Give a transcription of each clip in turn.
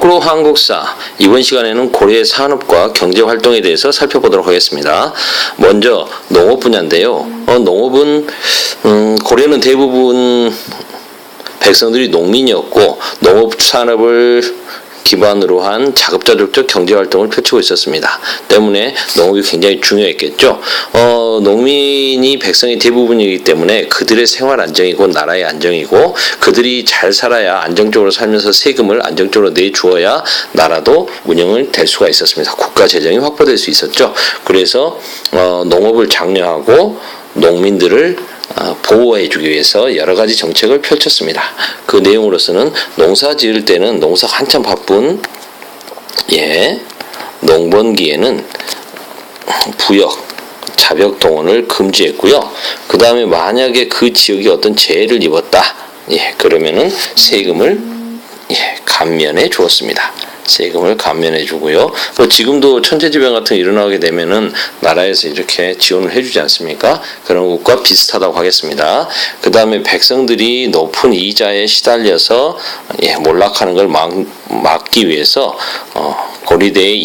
거꾸로 한국사, 이번 시간에는 고려의 산업과 경제활동에 대해서 살펴보도록 하겠습니다. 먼저 농업 분야인데요. 농업은 고려는 대부분 백성들이 농민이었고 농업 산업을 기반으로 한 자급자족적 경제활동을 펼치고 있었습니다. 때문에 농업이 굉장히 중요했겠죠. 농민이 백성의 대부분이기 때문에 그들의 생활 안정이고 나라의 안정이고 그들이 잘 살아야 안정적으로 살면서 세금을 안정적으로 내주어야 나라도 운영을 될 수가 있었습니다. 국가 재정이 확보될 수 있었죠. 그래서 농업을 장려하고 농민들을 보호해주기 위해서 여러 가지 정책을 펼쳤습니다. 그 내용으로서는 농사 지을 때는 농사가 한참 바쁜 농번기에는 부역, 자벽 동원을 금지했고요. 그 다음에 만약에 그 지역이 어떤 재해를 입었다, 그러면은 세금을 감면해 주었습니다. 세금을 감면해 주고요. 지금도 천재지변 같은 게 일어나게 되면은 나라에서 이렇게 지원을 해주지 않습니까? 그런 것과 비슷하다고 하겠습니다. 그 다음에 백성들이 높은 이자에 시달려서 몰락하는 걸 막기 위해서 고리대의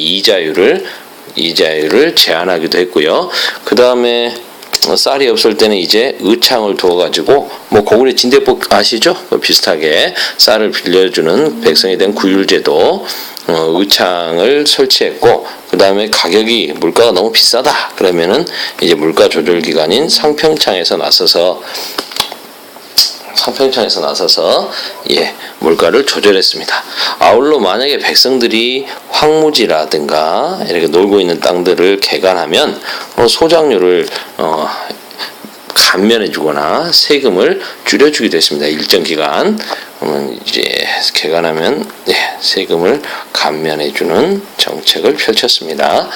이자율을 제한하기도 했고요. 그 다음에 쌀이 없을 때는 이제 의창을 두어가지고 고구려 진대법 아시죠? 비슷하게 쌀을 빌려주는 백성에 대한 구휼제도 의창을 설치했고, 그 다음에 가격이 물가가 너무 비싸다 그러면은 이제 물가 조절 기관인 상평창에서 나서서 물가를 조절했습니다. 아울러 만약에 백성들이 황무지라든가 이렇게 놀고 있는 땅들을 개간하면 소작료를 감면해 주거나 세금을 줄여주기도 했습니다. 일정 기간 이제 개간하면 세금을 감면해 주는 정책을 펼쳤습니다.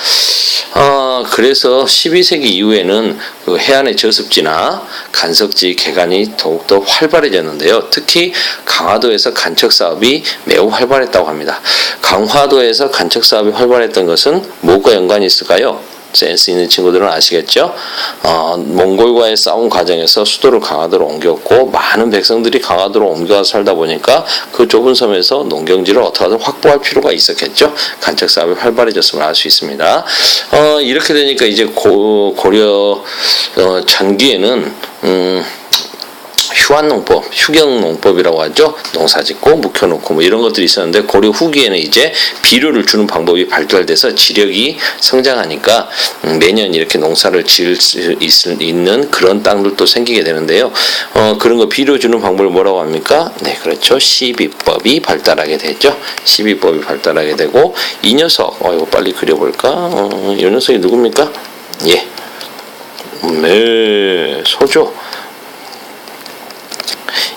그래서 12세기 이후에는 그 해안의 저습지나 간석지 개간이 더욱더 활발해졌는데요. 특히 강화도에서 간척 사업이 매우 활발했다고 합니다. 강화도에서 간척 사업이 활발했던 것은 무엇과 연관이 있을까요? 센스 있는 친구들은 아시겠죠? 몽골과의 싸움 과정에서 수도를 강화도로 옮겼고 많은 백성들이 강화도로 옮겨 살다 보니까 그 좁은 섬에서 농경지를 어떻게든 확보할 필요가 있었겠죠? 간척 사업이 활발해졌음을 알 수 있습니다. 이렇게 되니까 이제 고려 전기에는 휴안농법, 휴경농법이라고 하죠. 농사짓고 묵혀놓고 이런 것들이 있었는데 고려 후기에는 이제 비료를 주는 방법이 발달돼서 지력이 성장하니까 매년 이렇게 농사를 지을 수 있는 그런 땅들도 생기게 되는데요. 그런 거 비료 주는 방법을 뭐라고 합니까? 네, 그렇죠. 시비법이 발달하게 되죠. 시비법이 발달하게 되고 이 녀석, 이거 빨리 그려볼까? 이 녀석이 누굽니까? 소죠.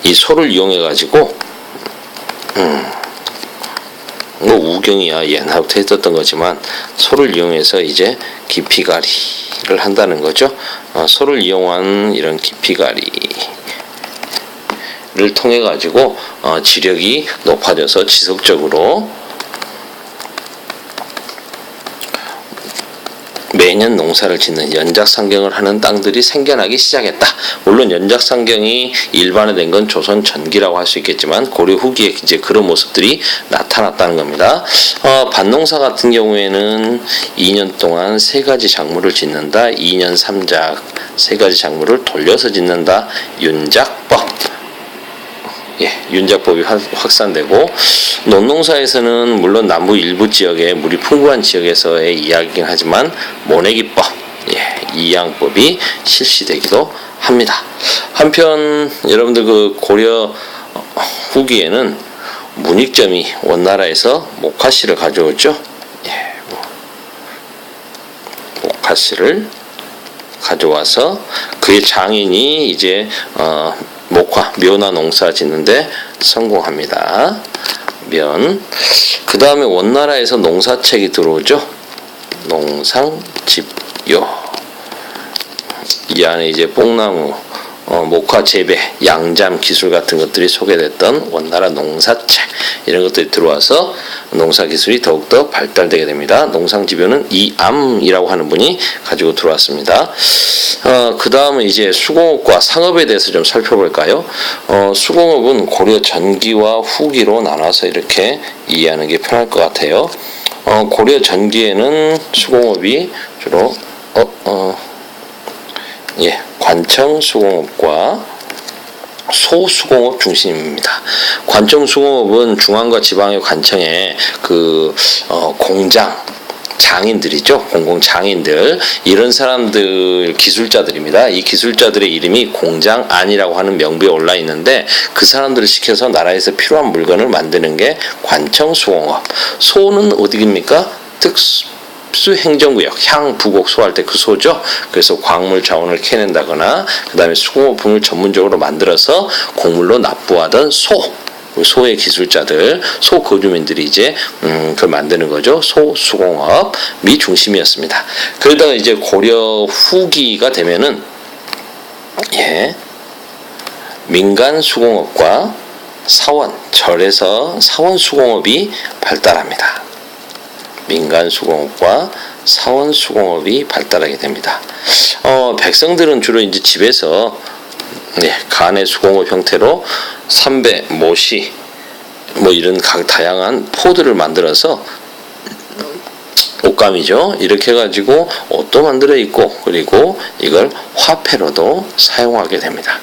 이 소를 이용해 가지고 우경이야 옛날부터 했었던 거지만 소를 이용해서 이제 깊이가리를 한다는 거죠. 소를 이용한 이런 깊이가리를 통해 가지고 지력이 높아져서 지속적으로 매년 농사를 짓는 연작상경을 하는 땅들이 생겨나기 시작했다. 물론 연작상경이 일반화된 건 조선 전기라고 할 수 있겠지만 고려 후기에 이제 그런 모습들이 나타났다는 겁니다. 밭농사 같은 경우에는 2년 동안 3가지 작물을 짓는다. 2년 3작 3가지 작물을 돌려서 짓는다. 윤작법. 윤작법이 확산되고 논농사에서는 물론 남부 일부 지역에 물이 풍부한 지역에서의 이야기긴 하지만 모내기법, 이양법이 실시되기도 합니다. 한편 여러분들 그 고려 후기에는 문익점이 원나라에서 목화씨를 가져오죠. 목화씨를 가져와서 그의 장인이 이제 묘나 농사 짓는데 성공합니다. 그 다음에 원나라에서 농사책이 들어오죠. 농상집요. 이 안에 이제 뽕나무, 목화 재배, 양잠 기술 같은 것들이 소개됐던 원나라 농사책. 이런 것들이 들어와서 농사 기술이 더욱더 발달되게 됩니다. 농상지표는 이암이라고 하는 분이 가지고 들어왔습니다. 그 다음은 이제 수공업과 상업에 대해서 좀 살펴볼까요? 수공업은 고려 전기와 후기로 나눠서 이렇게 이해하는 게 편할 것 같아요. 고려 전기에는 수공업이 주로 관청 수공업과 소수공업 중심입니다. 관청 수공업은 중앙과 지방의 관청에 공장 장인들이죠. 공공 장인들, 이런 사람들 기술자들입니다. 이 기술자들의 이름이 공장안이라고 하는 명부에 올라 있는데 그 사람들을 시켜서 나라에서 필요한 물건을 만드는 게 관청 수공업. 소는 어디입니까? 특수행정구역, 향, 부곡, 소할 때 그 소죠. 그래서 광물 자원을 캐낸다거나 그 다음에 수공업품을 전문적으로 만들어서 곡물로 납부하던 소의 기술자들, 소거주민들이 이제 그걸 만드는 거죠. 소수공업이 중심이었습니다. 그러다가 이제 고려 후기가 되면은 민간 수공업과 절에서 사원 수공업이 발달합니다. 민간 수공업과 사원 수공업이 발달하게 됩니다. 백성들은 주로 이제 집에서 간의 수공업 형태로 삼배, 모시, 이런 다양한 포들을 만들어서 옷감이죠. 이렇게 해가지고 옷도 만들어 입고, 그리고 이걸 화폐로도 사용하게 됩니다.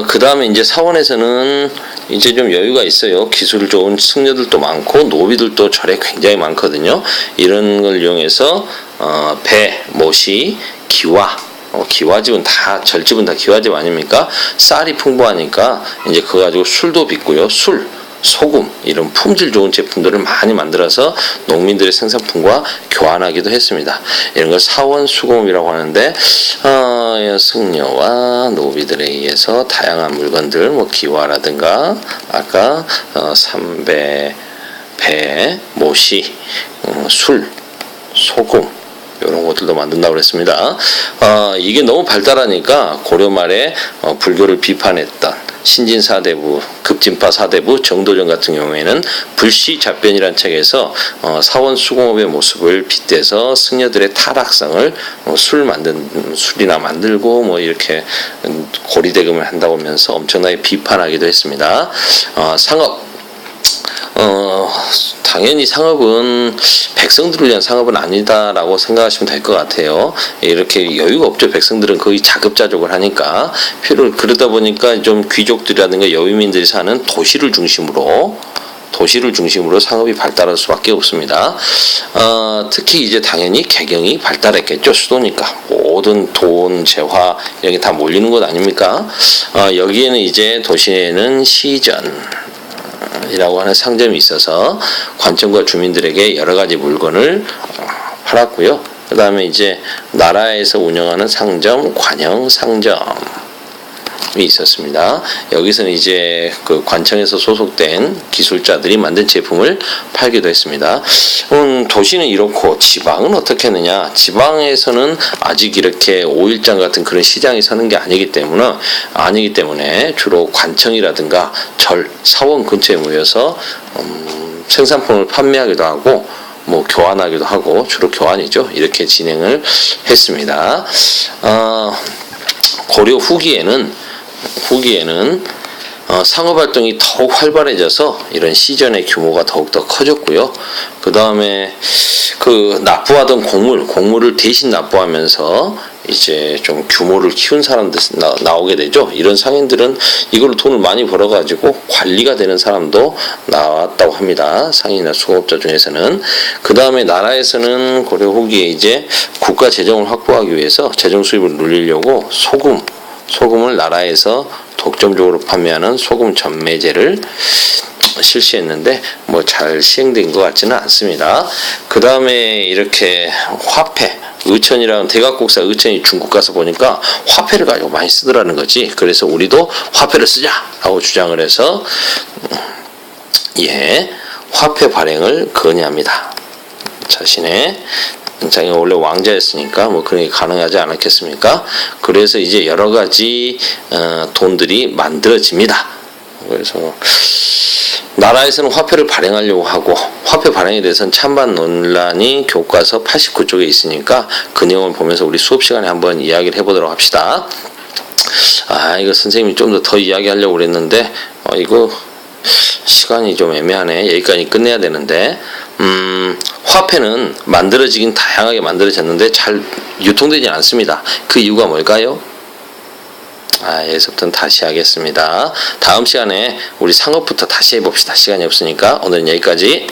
그 다음에 이제 사원에서는 이제 좀 여유가 있어요. 기술 좋은 승려들도 많고 노비들도 절에 굉장히 많거든요. 이런 걸 이용해서 배, 모시, 기와, 기와집은 절집은 다 기와집 아닙니까? 쌀이 풍부하니까 이제 그거 가지고 술도 빚고요. 소금, 이런 품질 좋은 제품들을 많이 만들어서 농민들의 생산품과 교환하기도 했습니다. 이런 걸 사원 수공업이라고 하는데, 승려와 노비들에 의해서 다양한 물건들, 기와라든가, 아까, 삼배, 배, 모시, 술, 소금, 이런 것들도 만든다고 그랬습니다. 이게 너무 발달하니까 고려 말에 불교를 비판했던 신진사대부, 급진파 사대부, 정도전 같은 경우에는 불시잡변이라는 책에서 사원 수공업의 모습을 빗대서 승려들의 타락성을 술이나 만들고 이렇게 고리대금을 한다고 하면서 엄청나게 비판하기도 했습니다. 상업, 당연히 상업은 백성들을 위한 상업은 아니다라고 생각하시면 될 것 같아요. 이렇게 여유가 없죠. 백성들은 거의 자급자족을 하니까 그러다 보니까 좀 귀족들이라든가 여유민들이 사는 도시를 중심으로 상업이 발달할 수밖에 없습니다. 특히 이제 당연히 개경이 발달했겠죠. 수도니까 모든 돈, 재화 이런 게 다 몰리는 것 아닙니까? 여기에는 이제 도시에는 시전 이라고 하는 상점이 있어서 관청과 주민들에게 여러 가지 물건을 팔았고요. 그 다음에 이제 나라에서 운영하는 상점, 관영 상점이 있었습니다. 여기서는 이제 그 관청에서 소속된 기술자들이 만든 제품을 팔기도 했습니다. 도시는 이렇고 지방은 어떻게 했느냐? 지방에서는 아직 이렇게 오일장 같은 그런 시장이 서는 게 아니기 때문에 주로 관청이라든가 절, 사원 근처에 모여서 생산품을 판매하기도 하고 교환하기도 하고, 주로 교환이죠. 이렇게 진행을 했습니다. 고려 후기에는 상업활동이 더욱 활발해져서 이런 시전의 규모가 더욱더 커졌고요. 그 다음에 납부하던 곡물을 대신 납부하면서 이제 좀 규모를 키운 사람들 나오게 되죠. 이런 상인들은 이걸로 돈을 많이 벌어가지고 관리가 되는 사람도 나왔다고 합니다. 상인이나 수공업자 중에서는. 그 다음에 나라에서는 고려 후기에 이제 국가 재정을 확보하기 위해서 재정 수입을 늘리려고 소금을 나라에서 독점적으로 판매하는 소금 전매제를 실시했는데 잘 시행된 것 같지는 않습니다. 그 다음에 이렇게 화폐, 의천이라는 대각국사 의천이 중국 가서 보니까 화폐를 가지고 많이 쓰더라는 거지. 그래서 우리도 화폐를 쓰자라고 주장을 해서 화폐 발행을 건의합니다. 자기가 원래 왕자였으니까 그런 게 가능하지 않았겠습니까? 그래서 이제 여러 가지 돈들이 만들어집니다. 그래서 나라에서는 화폐를 발행하려고 하고 화폐 발행에 대해서는 찬반 논란이 교과서 89쪽에 있으니까 그 내용을 보면서 우리 수업 시간에 한번 이야기를 해보도록 합시다. 이거 선생님이 좀 더 이야기하려고 그랬는데 이거 시간이 좀 애매하네. 여기까지 끝내야 되는데 화폐는 만들어지긴 다양하게 만들어졌는데 잘 유통되지 않습니다. 그 이유가 뭘까요? 여기서부터는 다시 하겠습니다. 다음 시간에 우리 상업부터 다시 해봅시다. 시간이 없으니까 오늘은 여기까지.